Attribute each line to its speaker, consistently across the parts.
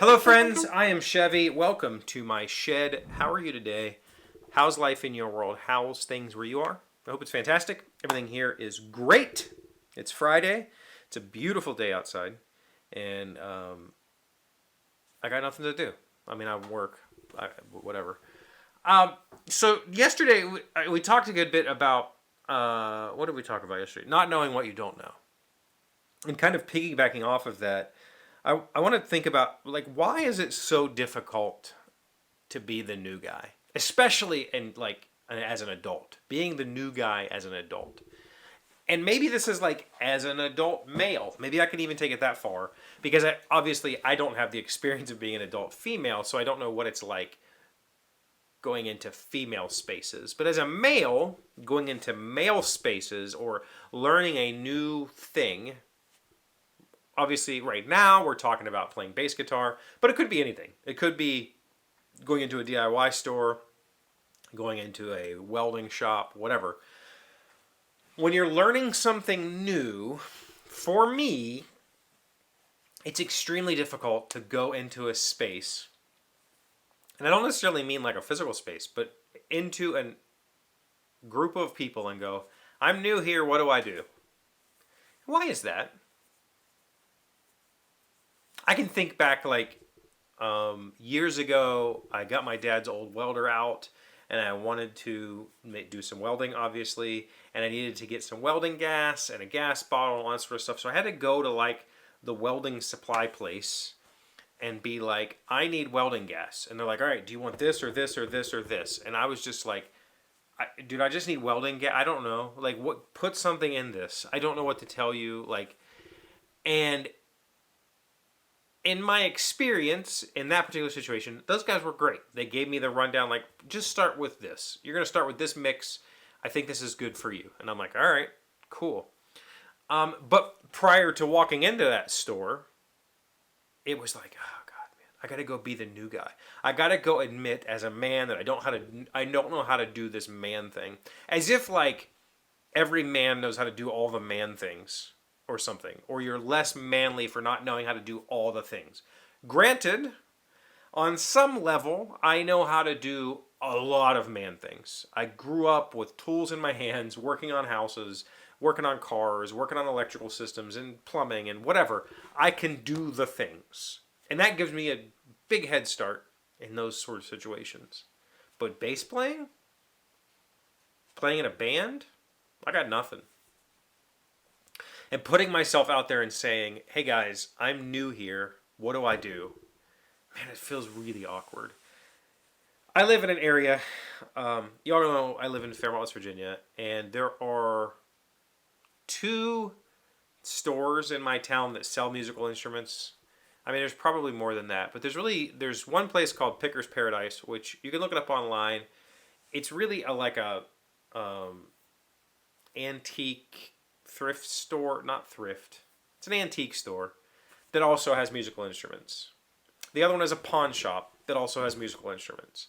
Speaker 1: Hello, friends. I am Chevee. Welcome to my shed. How are you today? How's life in your world? How's things where you are? I hope it's fantastic. Everything here is great. It's Friday. It's a beautiful day outside, and I got nothing to do. I mean, I work, whatever. So yesterday we talked a good bit about what did we talk about yesterday? Not knowing what you don't know, and kind of piggybacking off of that. I want to think about, like, why is it so difficult to be the new guy, especially as an adult, being the new guy as an adult. And maybe this is like as an adult male. Maybe I could even take it that far, because obviously I don't have the experience of being an adult female, so I don't know what it's like going into female spaces. But as a male, going into male spaces or learning a new thing. Obviously, right now, we're talking about playing bass guitar, but it could be anything. It could be going into a DIY store, going into a welding shop, whatever. When you're learning something new, for me, it's extremely difficult to go into a space, and I don't necessarily mean like a physical space, but into a group of people and go, I'm new here, what do I do? Why is that? I can think back years ago, I got my dad's old welder out and I wanted to do some welding, obviously, and I needed to get some welding gas and a gas bottle and all that sort of stuff. So I had to go to like the welding supply place and be like, I need welding gas. And they're like, all right, do you want this or this or this or this? And I was just like, dude, I just need welding gas. I don't know. Like, what? Put something in this. I don't know what to tell you. And in my experience, in that particular situation, those guys were great. They gave me the rundown, like, just start with this. You're going to start with this mix. I think this is good for you. And I'm like, all right, cool. But prior to walking into that store, it was like, oh, God, man, I got to go be the new guy. I got to go admit as a man that I don't know how to do this man thing. As if, like, every man knows how to do all the man things. Or something, or you're less manly for not knowing how to do all the things. Granted, on some level, I know how to do a lot of man things. I grew up with tools in my hands, working on houses, working on cars, working on electrical systems and plumbing and whatever. I can do the things. And that gives me a big head start in those sort of situations. But bass playing in a band, I got nothing. And putting myself out there and saying, hey guys, I'm new here. What do I do? Man, it feels really awkward. I live in an area, y'all know I live in Fairmont, West Virginia, and there are 2 stores in my town that sell musical instruments. I mean, there's probably more than that, but there's one place called Picker's Paradise, which you can look it up online. It's really like a antique thrift store, not thrift. It's an antique store that also has musical instruments. The other one is a pawn shop that also has musical instruments.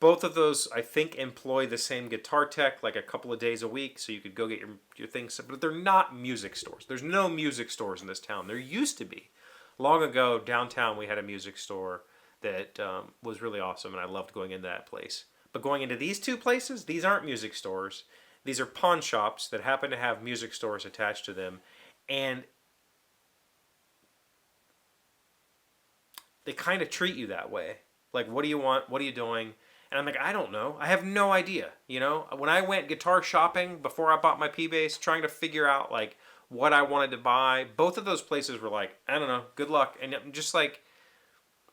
Speaker 1: Both of those, I think, employ the same guitar tech like a couple of days a week, so you could go get your things. But they're not music stores. There's no music stores in this town. There used to be. Long ago, downtown, we had a music store that was really awesome, and I loved going into that place. But going into these 2 places, these aren't music stores. These are pawn shops that happen to have music stores attached to them, and they kind of treat you that way. Like, what do you want? What are you doing? And I'm like, I don't know. I have no idea. You know, when I went guitar shopping before I bought my P-Bass, trying to figure out like what I wanted to buy, both of those places were like, I don't know, good luck. And I'm just like,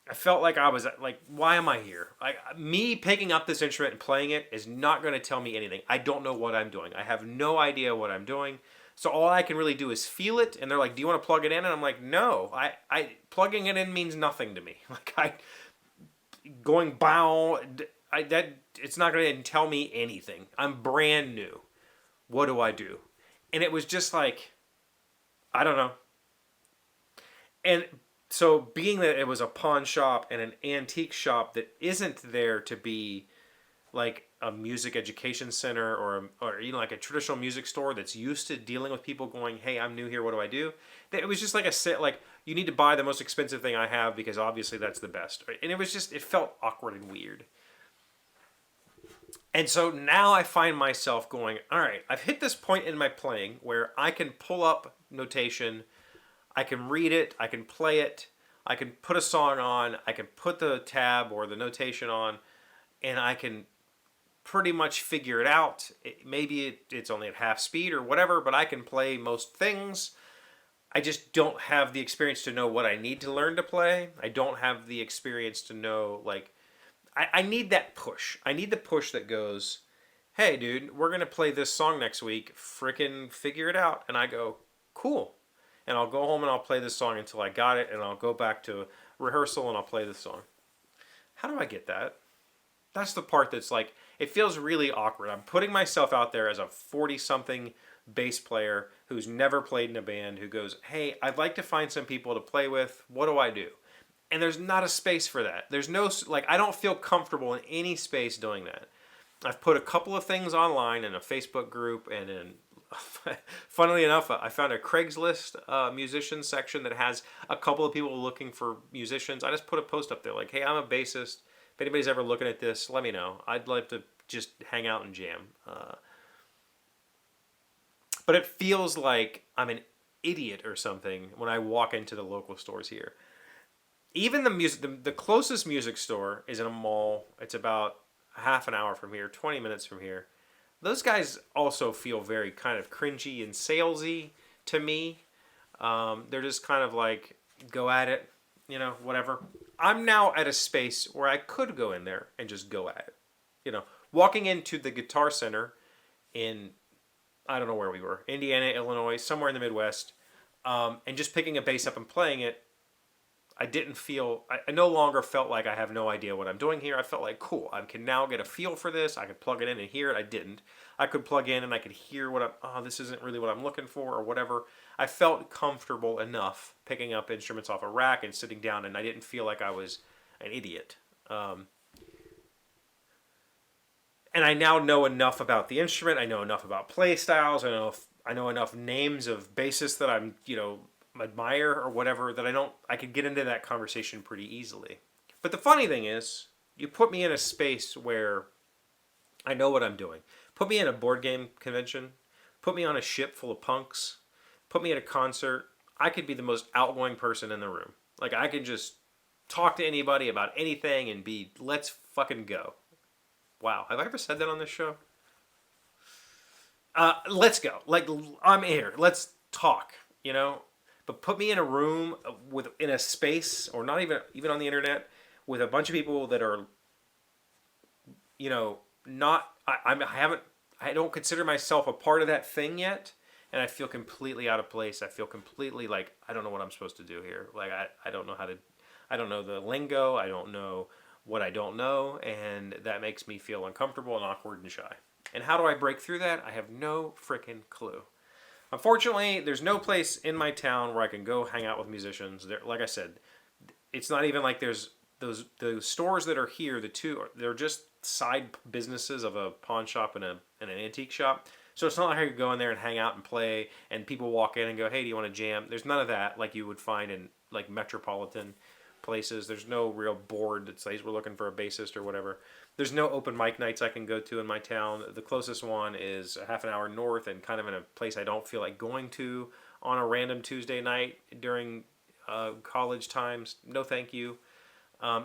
Speaker 1: I felt like I was like, why am I here? Like, me picking up this instrument and playing it is not going to tell me anything. I don't know what I'm doing. I have no idea what I'm doing. So all I can really do is feel it. And they're like, do you want to plug it in? And I'm like, no. I plugging it in means nothing to me. Like, going bow, it's not going to tell me anything. I'm brand new. What do I do? And it was just like, I don't know. And so being that it was a pawn shop and an antique shop that isn't there to be like a music education center or you know, like a traditional music store that's used to dealing with people going, hey, I'm new here, what do I do? It was just like a sit, like, you need to buy the most expensive thing I have because obviously that's the best. And it was just, it felt awkward and weird. And so now I find myself going, all right, I've hit this point in my playing where I can pull up notation, I can read it, I can play it, I can put a song on, I can put the tab or the notation on, and I can pretty much figure it out. Maybe it's only at half speed or whatever, but I can play most things. I just don't have the experience to know what I need to learn to play. I don't have the experience to know, like, I need that push. I need the push that goes, hey, dude, we're going to play this song next week. Frickin' figure it out. And I go, cool. And I'll go home and I'll play this song until I got it. And I'll go back to rehearsal and I'll play this song. How do I get that? That's the part that's like, it feels really awkward. I'm putting myself out there as a 40-something bass player who's never played in a band who goes, hey, I'd like to find some people to play with. What do I do? And there's not a space for that. There's no, like, I don't feel comfortable in any space doing that. I've put a couple of things online in a Facebook group and in, funnily enough, I found a Craigslist musicians section that has a couple of people looking for musicians. I just put a post up there like, hey, I'm a bassist. If anybody's ever looking at this, let me know. I'd like to just hang out and jam. But it feels like I'm an idiot or something when I walk into the local stores here. Even the music, the closest music store is in a mall. It's about half an hour from here, 20 minutes from here. Those guys also feel very kind of cringy and salesy to me. They're just kind of like, go at it, you know, whatever. I'm now at a space where I could go in there and just go at it. You know, walking into the Guitar Center in, I don't know where we were, Indiana, Illinois, somewhere in the Midwest, and just picking a bass up and playing it, I didn't feel, I no longer felt like I have no idea what I'm doing here. I felt like, cool, I can now get a feel for this. I could plug it in and hear it. I didn't. I could plug in and I could hear what this isn't really what I'm looking for or whatever. I felt comfortable enough picking up instruments off a rack and sitting down, and I didn't feel like I was an idiot. And I now know enough about the instrument. I know enough about play styles. I know enough names of bassists that I'm, you know, admire or whatever, that I could get into that conversation pretty easily. But the funny thing is, you put me in a space where I know what I'm doing. Put me in a board game convention. Put me on a ship full of punks. Put me at a concert. I could be the most outgoing person in the room. Like, I could just talk to anybody about anything and be, let's fucking go. Wow, have I ever said that on this show? Let's go. Like, I'm here. Let's talk, you know? But put me in a room in a space, or not even on the internet, with a bunch of people that are, you know, not. I don't consider myself a part of that thing yet, and I feel completely out of place. I feel completely like I don't know what I'm supposed to do here. Like I don't know how to. I don't know the lingo. I don't know what I don't know, and that makes me feel uncomfortable and awkward and shy. And how do I break through that? I have no freaking clue. Unfortunately, there's no place in my town where I can go hang out with musicians. Like I said, it's not even like there's those stores that are here. They're just side businesses of a pawn shop and an antique shop. So it's not like I could go in there and hang out and play, and people walk in and go, "Hey, do you want to jam?" There's none of that like you would find in like metropolitan places. There's no real board that says we're looking for a bassist or whatever. There's no open mic nights I can go to in my town. The closest one is a half an hour north and kind of in a place I don't feel like going to on a random Tuesday night during college times. No thank you.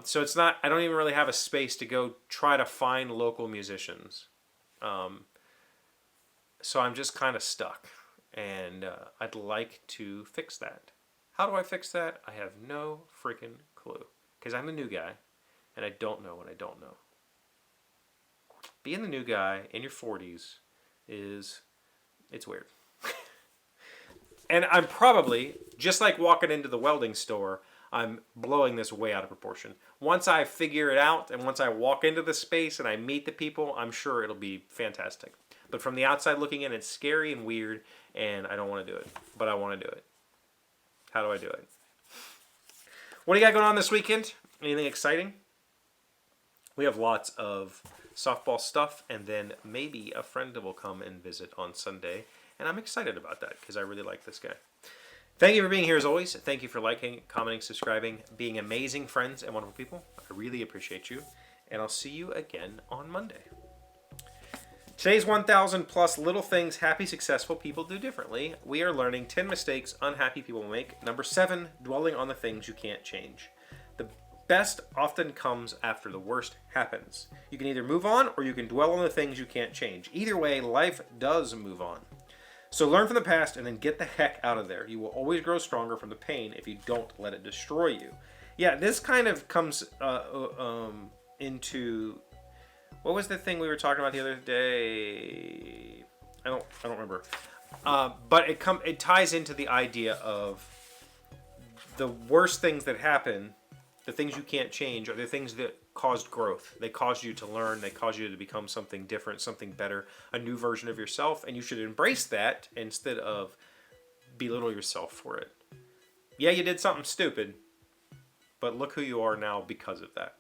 Speaker 1: So it's not, I don't even really have a space to go try to find local musicians. So I'm just kind of stuck, and I'd like to fix that. How do I fix that? I have no freaking clue, because I'm the new guy and I don't know what I don't know. Being the new guy in your 40s it's weird. And I'm probably, just like walking into the welding store, I'm blowing this way out of proportion. Once I figure it out and once I walk into the space and I meet the people, I'm sure it'll be fantastic. But from the outside looking in, it's scary and weird, and I don't want to do it. But I want to do it. How do I do it? What do you got going on this weekend? Anything exciting? We have lots of softball stuff, and then maybe a friend will come and visit on Sunday. And I'm excited about that because I really like this guy. Thank you for being here as always. Thank you for liking, commenting, subscribing, being amazing friends and wonderful people. I really appreciate you. And I'll see you again on Monday. Today's 1,000 plus little things happy, successful people do differently. We are learning 10 mistakes unhappy people make. Number 7, dwelling on the things you can't change. The best often comes after the worst happens. You can either move on or you can dwell on the things you can't change. Either way, life does move on. So learn from the past and then get the heck out of there. You will always grow stronger from the pain if you don't let it destroy you. Yeah, this kind of comes into... What was the thing we were talking about the other day? I don't remember. But it ties into the idea of the worst things that happen, the things you can't change, are the things that caused growth. They caused you to learn. They caused you to become something different, something better, a new version of yourself. And you should embrace that instead of belittle yourself for it. Yeah, you did something stupid, but look who you are now because of that.